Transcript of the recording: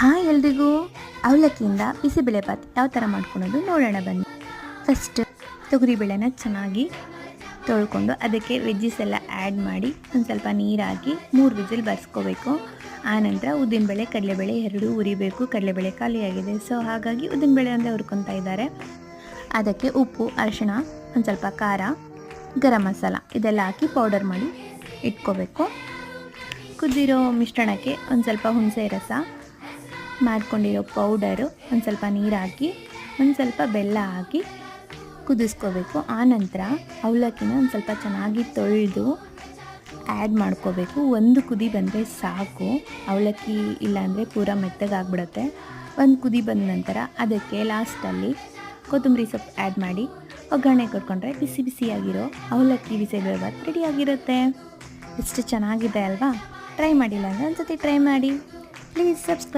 Hi ಎಲ್ರಿಗೂ, ಅವಲಕ್ಕಿಯಿಂದ ಬಿಸಿಬೇಳೆಬಾತ್ ಯಾವ ಥರ ಮಾಡ್ಕೊಳೋದು ನೋಡೋಣ ಬನ್ನಿ. ಫಸ್ಟ್ ತೊಗರಿಬೇಳೆನ ಚೆನ್ನಾಗಿ ತೊಳ್ಕೊಂಡು ಅದಕ್ಕೆ ವೆಜ್ಜಸ್ ಎಲ್ಲ ಆ್ಯಡ್ ಮಾಡಿ ಒಂದು ಸ್ವಲ್ಪ ನೀರು ಹಾಕಿ 3 ವಿಸಿಲ್ ಬರ್ಸ್ಕೋಬೇಕು. ಆನಂತರ ಉದ್ದಿನಬೇಳೆ ಕಡಲೆಬೇಳೆ ಎರಡೂ ಉರಿಬೇಕು. ಕಡಲೆಬೇಳೆ ಖಾಲಿಯಾಗಿದೆ, ಸೊ ಹಾಗಾಗಿ ಉದ್ದಿನಬೇಳೆ ಒಂದೇ ಹುರ್ಕೊತಾ ಇದ್ದಾರೆ. ಅದಕ್ಕೆ ಉಪ್ಪು, ಅರಿಶಿಣ, ಒಂದು ಸ್ವಲ್ಪ ಖಾರ, ಗರಂ ಮಸಾಲ ಇದೆಲ್ಲ ಹಾಕಿ ಪೌಡರ್ ಮಾಡಿ ಇಟ್ಕೋಬೇಕು. ಕುದಿರೋ ಮಿಶ್ರಣಕ್ಕೆ ಒಂದು ಸ್ವಲ್ಪ ಹುಣಸೆ ರಸ, ಮಾಡ್ಕೊಂಡಿರೋ ಪೌಡರು, ಒಂದು ಸ್ವಲ್ಪ ನೀರು ಹಾಕಿ ಒಂದು ಸ್ವಲ್ಪ ಬೆಲ್ಲ ಹಾಕಿ ಕುದಿಸ್ಕೋಬೇಕು. ಆನಂತರ ಅವಲಕ್ಕಿನ ಒಂದು ಸ್ವಲ್ಪ ಚೆನ್ನಾಗಿ ತೊಳೆದು ಆ್ಯಡ್ ಮಾಡ್ಕೋಬೇಕು. ಒಂದು ಕುದಿ ಬಂದರೆ ಸಾಕು, ಅವಲಕ್ಕಿ ಇಲ್ಲಾಂದರೆ ಪೂರ ಮೆತ್ತಗಾಗ್ಬಿಡುತ್ತೆ. ಒಂದು ಕುದಿ ಬಂದ ನಂತರ ಅದಕ್ಕೆ ಲಾಸ್ಟಲ್ಲಿ ಕೊತ್ತಂಬರಿ ಸೊಪ್ಪು ಆ್ಯಡ್ ಮಾಡಿ ಒಗ್ಗರಣೆ ಕೊಟ್ಕೊಂಡ್ರೆ ಬಿಸಿ ಬಿಸಿಯಾಗಿರೋ ಅವಲಕ್ಕಿ ಬಿಸಿಬೇಳೆಬಾತ್ ರೆಡಿಯಾಗಿರುತ್ತೆ. ಎಷ್ಟು ಚೆನ್ನಾಗಿದೆ ಅಲ್ವಾ? ಟ್ರೈ ಮಾಡಿಲ್ಲ ಅಂದರೆ ಒಂದು ಸತಿ ಟ್ರೈ ಮಾಡಿ. Please subscribe.